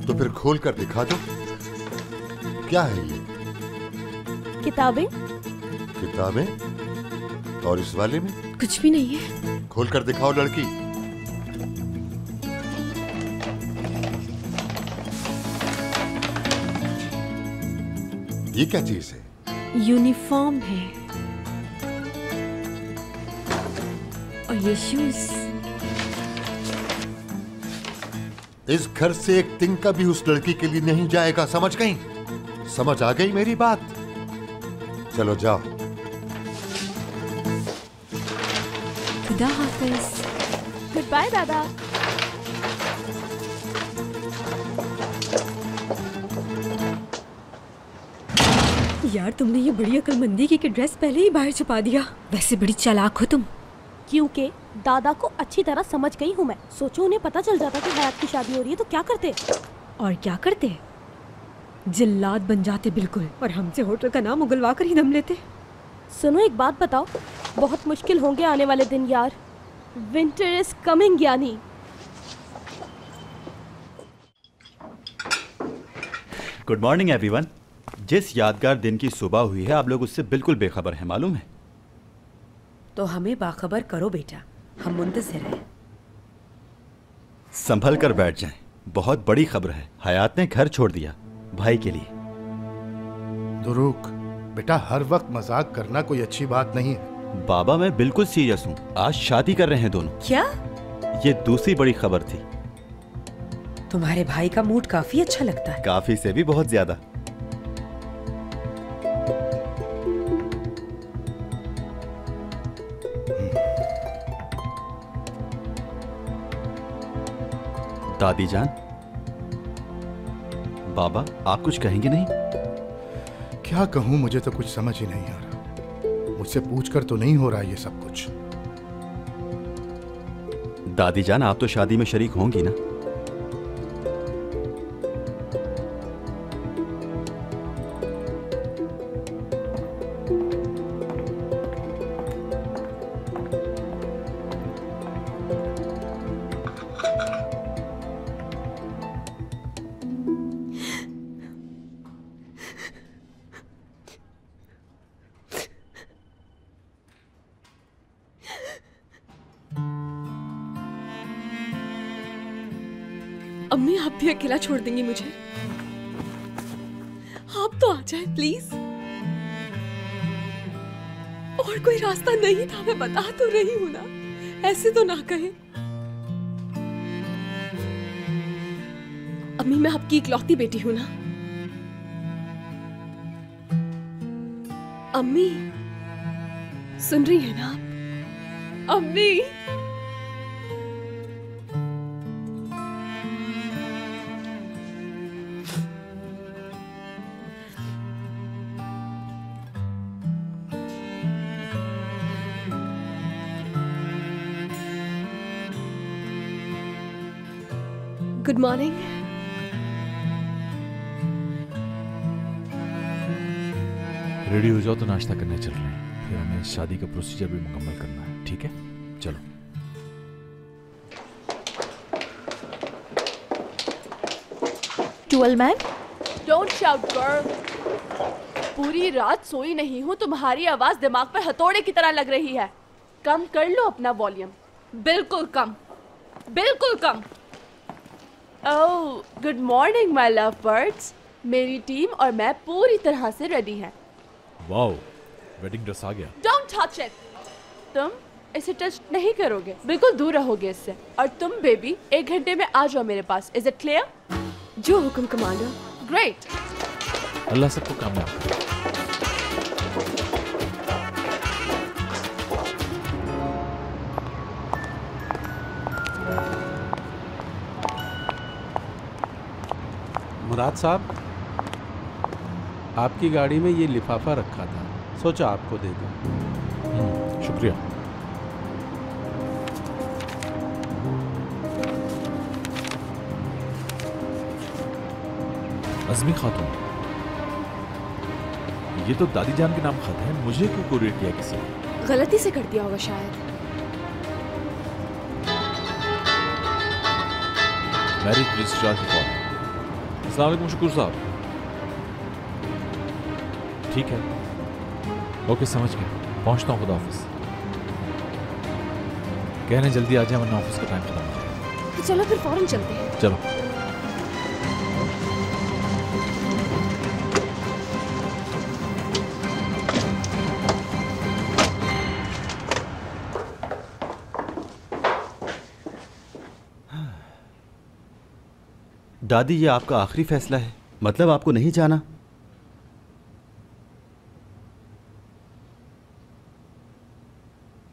तो फिर खोल कर दिखा दो। क्या है ये? किताबें। किताबें? और इस वाले में? कुछ भी नहीं है। खोल कर दिखाओ लड़की। ये क्या चीज है? यूनिफॉर्म है और ये शूज। इस घर से एक तिनका भी उस लड़की के लिए नहीं जाएगा, समझ गई? समझ आ गई मेरी बात? चलो जाओ। खुदा हाफिज। गुड बाय दादा। यार तुमने ये बड़ी अक्लमंदी की ड्रेस पहले ही बाहर छुपा दिया। वैसे बड़ी चालाक हो तुम। क्योंकि दादा को अच्छी तरह समझ गई हूँ मैं। सोचो उन्हें पता चल जाता कि हयात की शादी हो रही है तो क्या करते? और क्या करते? जिल्लाद बन जाते बिल्कुल, और हमसे होटल का नाम उगलवा कर ही दम लेते। सुनो एक बात बताओ, बहुत मुश्किल होंगे आने वाले दिन यार। विंटर इज कमिंग यानी। Good morning everyone. जिस यादगार दिन की सुबह हुई है आप लोग उससे बिल्कुल बेखबर हैं, मालूम है? तो हमें बाखबर करो बेटा, हम मुंतज़िर हैं। संभल कर बैठ जाएं, बहुत बड़ी खबर है। हयात ने घर छोड़ दिया भाई के लिए। दुरूक बेटा, हर वक्त मजाक करना कोई अच्छी बात नहीं है। बाबा मैं बिल्कुल सीरियस हूँ, आज शादी कर रहे हैं दोनों। क्या? ये दूसरी बड़ी खबर थी। तुम्हारे भाई का मूड काफी अच्छा लगता है। काफी से भी बहुत ज्यादा। दादी जान, बाबा आप कुछ कहेंगे नहीं? क्या कहूं, मुझे तो कुछ समझ ही नहीं आ रहा। मुझसे पूछकर तो नहीं हो रहा ये सब कुछ। दादी जान आप तो शादी में शरीक होंगी ना? अम्मी आप भी अकेला छोड़ देंगी मुझे? आप तो आ जाए प्लीज। और कोई रास्ता नहीं था, मैं बता तो रही हूं ना, ऐसे तो ना कहे। अम्मी मैं आपकी इकलौती बेटी हूं ना। अम्मी सुन रही है ना आप? अम्मी गुड मॉर्निंग। रेडी हो जाओ तो नाश्ता करने चल रहे हैं, फिर हमें शादी का प्रोसीजर भी मुकम्मल करना है, ठीक है? चलो। Dual man, don't shout girl. पूरी रात सोई नहीं हूँ, तुम्हारी आवाज दिमाग पे हथौड़े की तरह लग रही है। कम कर लो अपना वॉल्यूम। बिल्कुल कम, बिल्कुल कम। Oh good morning my love birds. मेरी टीम और मैं पूरी तरह से रेडी हैं। वाओ, वेडिंग ड्रेस आ गया। Don't touch it. तुम इसे टच नहीं करोगे, बिल्कुल दूर रहोगे इससे। और तुम बेबी 1 घंटे में आ जाओ मेरे पास। Is it clear? जो हुक्म कमांडर। ग्रेट। अल्लाह सबको कामयाब करे। मुराद साहब, आपकी गाड़ी में ये लिफाफा रखा था, सोचा आपको दे दूं। शुक्रिया। अज़मी खातून, ये तो दादी जान के नाम खत है, मुझे क्यों कुरियर किया किसी ने? गलती से कर दिया होगा शायद। मैरिज रजिस्ट्रार की कॉल। अस्सलाम वालेकुम शुक्र साहब। ठीक है, ओके समझ गया, पहुंचता हूँ खुदा ऑफिस। कह रहे हैं जल्दी आ जाए वरना ऑफिस का टाइम खत्म हो जाएगा। तो चलो फिर फौरन चलते हैं। चलो। दादी, ये आपका आखिरी फैसला है? मतलब आपको नहीं जाना?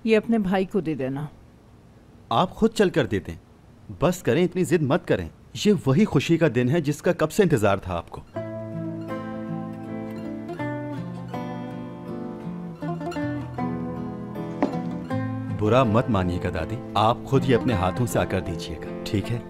ये अपने भाई को दे देना। आप खुद चल कर देते हैं। बस करें, इतनी जिद मत करें। ये वही खुशी का दिन है जिसका कब से इंतजार था आपको। बुरा मत मानिएगा दादी, आप खुद ही अपने हाथों से आकर दीजिएगा, ठीक है?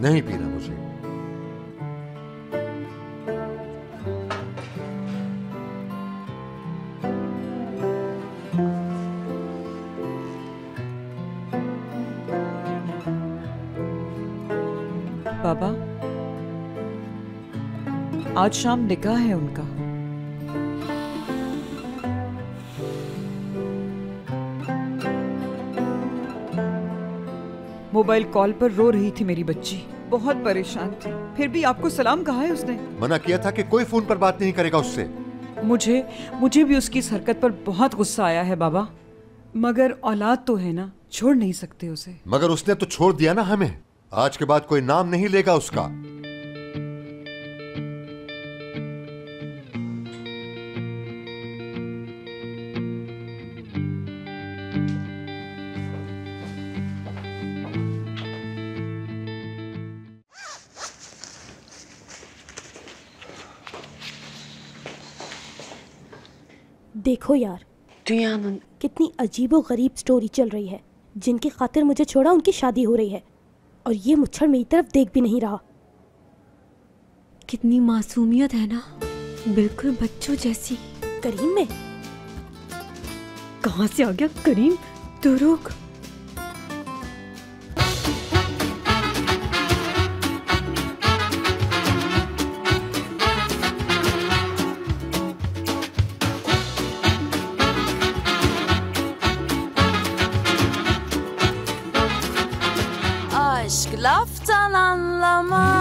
नहीं पीना मुझे। बाबा, आज शाम निकाह है उनका। मोबाइल कॉल पर रो रही थी मेरी बच्ची, बहुत परेशान थी। फिर भी आपको सलाम कहा है उसने। मना किया था कि कोई फोन पर बात नहीं करेगा उससे। मुझे भी उसकी इस हरकत पर बहुत गुस्सा आया है बाबा, मगर औलाद तो है ना, छोड़ नहीं सकते उसे। मगर उसने तो छोड़ दिया ना हमें। आज के बाद कोई नाम नहीं लेगा उसका। देखो यार, कितनी अजीबो गरीब स्टोरी चल रही है। जिनकी खातिर मुझे छोड़ा उनकी शादी हो रही है और ये मुच्छर मेरी तरफ देख भी नहीं रहा। कितनी मासूमियत है ना, बिल्कुल बच्चों जैसी। करीम में कहाँ से आ गया करीम? तो रुक। Aşk laftan anlamaz.